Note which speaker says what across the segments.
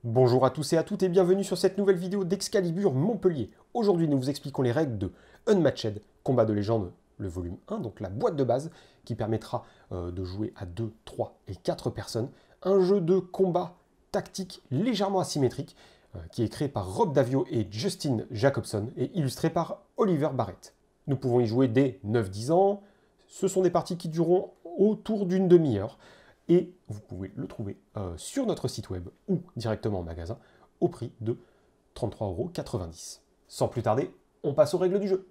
Speaker 1: Bonjour à tous et à toutes et bienvenue sur cette nouvelle vidéo d'Excalibur Montpellier. Aujourd'hui, nous vous expliquons les règles de Unmatched, Combat de légende, le volume 1, donc la boîte de base, qui permettra de jouer à 2, 3 et 4 personnes. Un jeu de combat tactique légèrement asymétrique, qui est créé par Rob Davio et Justin Jacobson et illustré par Oliver Barrett. Nous pouvons y jouer dès 9-10 ans. Ce sont des parties qui dureront autour d'une demi-heure. Et vous pouvez le trouver sur notre site web ou directement en magasin au prix de 33,90 €. Sans plus tarder, on passe aux règles du jeu.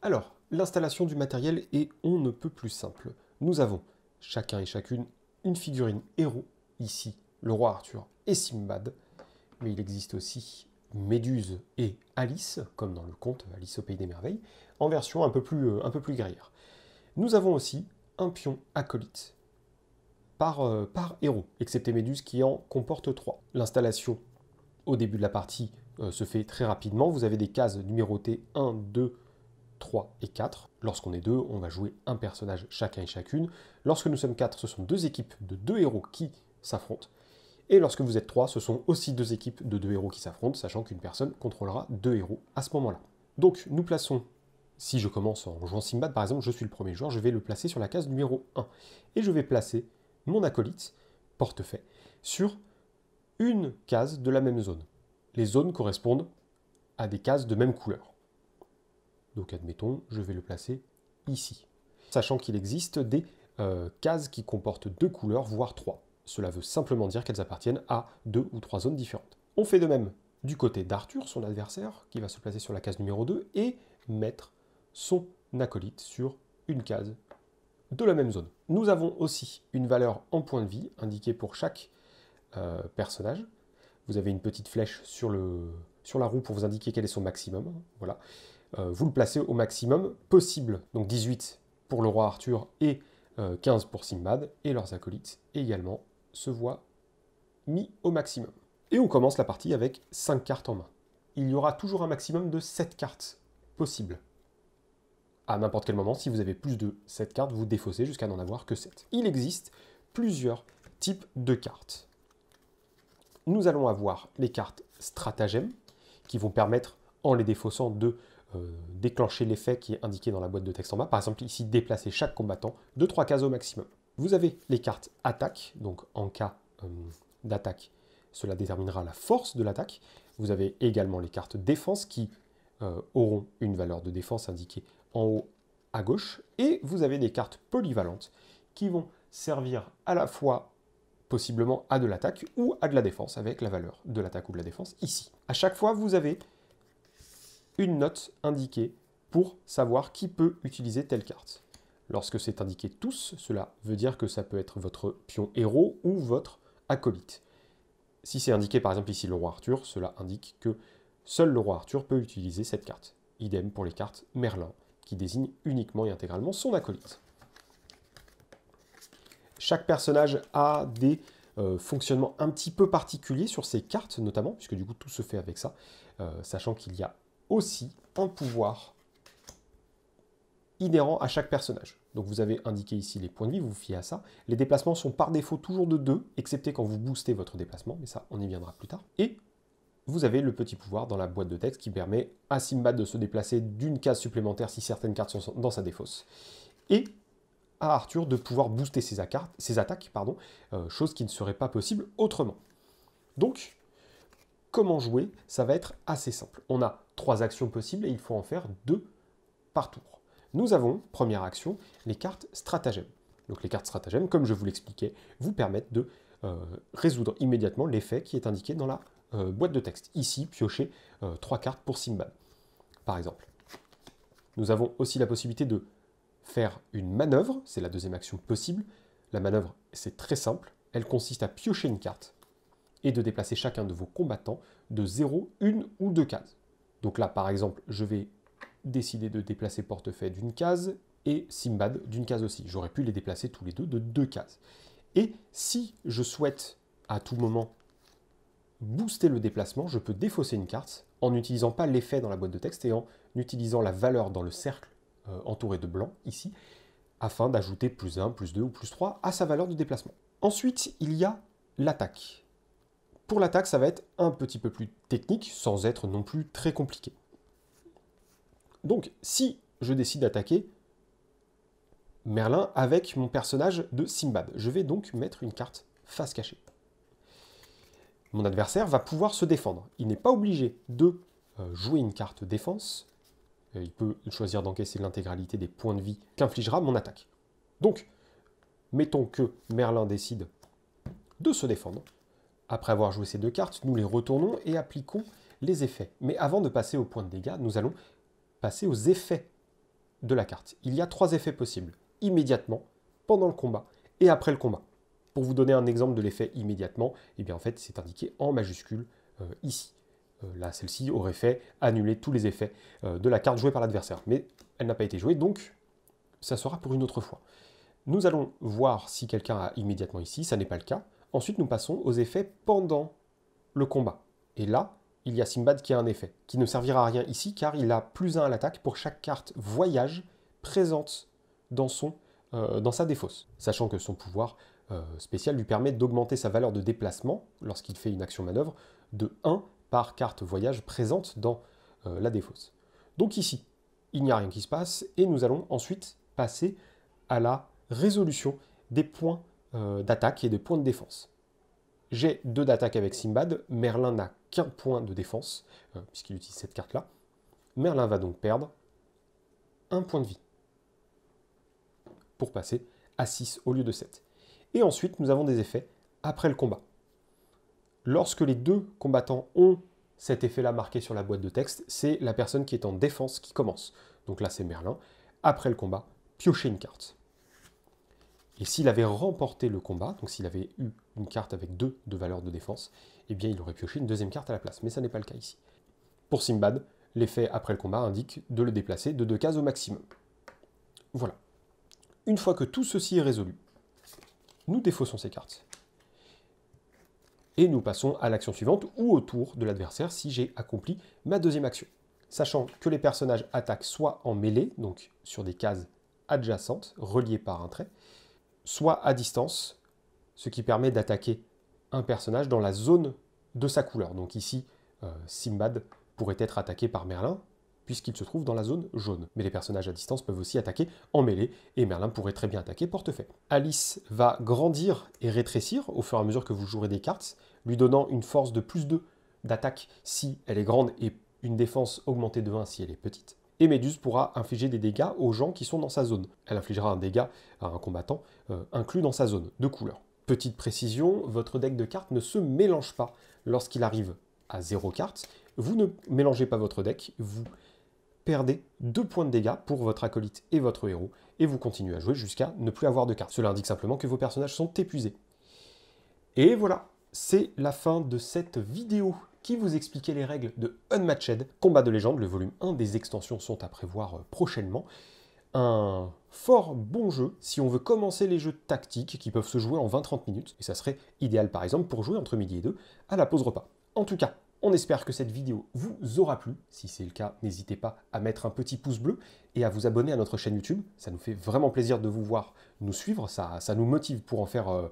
Speaker 1: Alors, l'installation du matériel est on ne peut plus simple. Nous avons chacun et chacune une figurine héros, ici le roi Arthur et Simbad, mais il existe aussi Méduse et Alice, comme dans le conte Alice au Pays des Merveilles, en version un peu plus guerrière. Nous avons aussi un pion acolyte, par héros, excepté Méduse qui en comporte 3. L'installation au début de la partie se fait très rapidement. Vous avez des cases numérotées 1, 2, 3 et 4. Lorsqu'on est 2, on va jouer un personnage chacun et chacune. Lorsque nous sommes 4, ce sont 2 équipes de 2 héros qui s'affrontent. Et lorsque vous êtes 3, ce sont aussi 2 équipes de 2 héros qui s'affrontent, sachant qu'une personne contrôlera 2 héros à ce moment-là. Donc nous plaçons, si je commence en jouant Simbad par exemple, je suis le premier joueur, je vais le placer sur la case numéro 1. Et je vais placer mon acolyte, portefaix, sur une case de la même zone. Les zones correspondent à des cases de même couleur. Donc admettons, je vais le placer ici. Sachant qu'il existe des cases qui comportent 2 couleurs, voire 3. Cela veut simplement dire qu'elles appartiennent à 2 ou 3 zones différentes. On fait de même du côté d'Arthur, son adversaire, qui va se placer sur la case numéro 2, et mettre son acolyte sur une case de la même zone. Nous avons aussi une valeur en points de vie indiquée pour chaque personnage. Vous avez une petite flèche sur la roue pour vous indiquer quel est son maximum. Voilà. Vous le placez au maximum possible. Donc 18 pour le roi Arthur et 15 pour Simbad. Et leurs acolytes également se voient mis au maximum. Et on commence la partie avec 5 cartes en main. Il y aura toujours un maximum de 7 cartes possibles. À n'importe quel moment, si vous avez plus de 7 cartes, vous défaussez jusqu'à n'en avoir que 7. Il existe plusieurs types de cartes. Nous allons avoir les cartes stratagèmes, qui vont permettre, en les défaussant, de déclencher l'effet qui est indiqué dans la boîte de texte en bas. Par exemple, ici, déplacer chaque combattant de 3 cases au maximum. Vous avez les cartes attaque, donc en cas d'attaque, cela déterminera la force de l'attaque. Vous avez également les cartes défense qui auront une valeur de défense indiquée en haut à gauche, et vous avez des cartes polyvalentes qui vont servir à la fois possiblement à de l'attaque ou à de la défense avec la valeur de l'attaque ou de la défense ici. À chaque fois, vous avez une note indiquée pour savoir qui peut utiliser telle carte. Lorsque c'est indiqué tous, cela veut dire que ça peut être votre pion héros ou votre acolyte. Si c'est indiqué par exemple ici le roi Arthur, cela indique que seul le roi Arthur peut utiliser cette carte. Idem pour les cartes Merlin, qui désigne uniquement et intégralement son acolyte. Chaque personnage a des fonctionnements un petit peu particuliers sur ses cartes, notamment, puisque du coup tout se fait avec ça, sachant qu'il y a aussi un pouvoir inhérent à chaque personnage. Donc vous avez indiqué ici les points de vie, vous vous fiez à ça. Les déplacements sont par défaut toujours de 2, excepté quand vous boostez votre déplacement, mais ça on y viendra plus tard. Et vous avez le petit pouvoir dans la boîte de texte qui permet à Simbad de se déplacer d'une case supplémentaire si certaines cartes sont dans sa défausse. Et à Arthur de pouvoir booster ses attaques, chose qui ne serait pas possible autrement. Donc, comment jouer? Ça va être assez simple. On a 3 actions possibles et il faut en faire 2 par tour. Nous avons, première action, les cartes stratagèmes. Donc les cartes stratagèmes, comme je vous l'expliquais, vous permettent de résoudre immédiatement l'effet qui est indiqué dans la boîte de texte. Ici, piocher 3 cartes pour Simbad, par exemple. Nous avons aussi la possibilité de faire une manœuvre, c'est la deuxième action possible. La manœuvre, c'est très simple. Elle consiste à piocher une carte et de déplacer chacun de vos combattants de 0, 1 ou 2 cases. Donc là, par exemple, je vais décider de déplacer portefaix d'une case et Simbad d'une case aussi. J'aurais pu les déplacer tous les deux de 2 cases. Et si je souhaite à tout moment booster le déplacement, je peux défausser une carte en n'utilisant pas l'effet dans la boîte de texte et en utilisant la valeur dans le cercle entouré de blanc, ici, afin d'ajouter +1, +2 ou +3 à sa valeur de déplacement. Ensuite, il y a l'attaque. Pour l'attaque, ça va être un petit peu plus technique, sans être non plus très compliqué. Donc, si je décide d'attaquer Merlin avec mon personnage de Simbad, je vais donc mettre une carte face cachée. Mon adversaire va pouvoir se défendre. Il n'est pas obligé de jouer une carte défense. Il peut choisir d'encaisser l'intégralité des points de vie qu'infligera mon attaque. Donc, mettons que Merlin décide de se défendre. Après avoir joué ces deux cartes, nous les retournons et appliquons les effets. Mais avant de passer au point de dégâts, nous allons passer aux effets de la carte. Il y a 3 effets possibles. Immédiatement, pendant le combat et après le combat. Pour vous donner un exemple de l'effet immédiatement, eh bien en fait c'est indiqué en majuscule ici. Là, celle-ci aurait fait annuler tous les effets de la carte jouée par l'adversaire. Mais elle n'a pas été jouée, donc ça sera pour une autre fois. Nous allons voir si quelqu'un a immédiatement ici, ça n'est pas le cas. Ensuite, nous passons aux effets pendant le combat. Et là, il y a Simbad qui a un effet, qui ne servira à rien ici, car il a +1 à l'attaque pour chaque carte voyage présente dans sa défausse. Sachant que son pouvoir spécial lui permet d'augmenter sa valeur de déplacement, lorsqu'il fait une action manœuvre, de 1 par carte voyage présente dans la défausse. Donc ici, il n'y a rien qui se passe, et nous allons ensuite passer à la résolution des points d'attaque et des points de défense. J'ai 2 d'attaque avec Simbad, Merlin n'a qu'un point de défense, puisqu'il utilise cette carte-là. Merlin va donc perdre 1 point de vie, pour passer à 6 au lieu de 7. Et ensuite, nous avons des effets après le combat. Lorsque les 2 combattants ont cet effet-là marqué sur la boîte de texte, c'est la personne qui est en défense qui commence. Donc là, c'est Merlin. Après le combat, piochez une carte. Et s'il avait remporté le combat, donc s'il avait eu une carte avec 2 de valeur de défense, eh bien il aurait pioché une deuxième carte à la place. Mais ça n'est pas le cas ici. Pour Simbad, l'effet après le combat indique de le déplacer de 2 cases au maximum. Voilà. Une fois que tout ceci est résolu, nous défaussons ces cartes. Et nous passons à l'action suivante ou au tour de l'adversaire si j'ai accompli ma deuxième action. Sachant que les personnages attaquent soit en mêlée, donc sur des cases adjacentes, reliées par un trait, soit à distance, ce qui permet d'attaquer un personnage dans la zone de sa couleur. Donc ici, Simbad pourrait être attaqué par Merlin, puisqu'il se trouve dans la zone jaune. Mais les personnages à distance peuvent aussi attaquer en mêlée, et Merlin pourrait très bien attaquer portefaix. Alice va grandir et rétrécir au fur et à mesure que vous jouerez des cartes, lui donnant une force de +2 d'attaque si elle est grande et une défense augmentée de 1 si elle est petite. Et Méduse pourra infliger des dégâts aux gens qui sont dans sa zone. Elle infligera un dégât à un combattant inclus dans sa zone, de couleur. Petite précision, votre deck de cartes ne se mélange pas lorsqu'il arrive à 0 cartes. Vous ne mélangez pas votre deck, vous perdez 2 points de dégâts pour votre acolyte et votre héros, et vous continuez à jouer jusqu'à ne plus avoir de cartes. Cela indique simplement que vos personnages sont épuisés. Et voilà, c'est la fin de cette vidéo qui vous expliquait les règles de Unmatched, Combat de légende. Le volume 1 des extensions sont à prévoir prochainement. Un fort bon jeu si on veut commencer les jeux tactiques qui peuvent se jouer en 20-30 minutes, et ça serait idéal par exemple pour jouer entre midi et 2 à la pause repas. En tout cas, on espère que cette vidéo vous aura plu. Si c'est le cas, n'hésitez pas à mettre un petit pouce bleu et à vous abonner à notre chaîne YouTube. Ça nous fait vraiment plaisir de vous voir nous suivre, ça nous motive pour en faire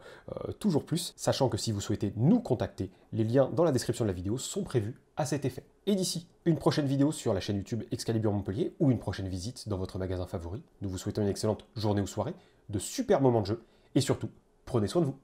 Speaker 1: toujours plus, sachant que si vous souhaitez nous contacter, les liens dans la description de la vidéo sont prévus à cet effet. Et d'ici une prochaine vidéo sur la chaîne YouTube Excalibur Montpellier ou une prochaine visite dans votre magasin favori, nous vous souhaitons une excellente journée ou soirée, de super moments de jeu et surtout, prenez soin de vous.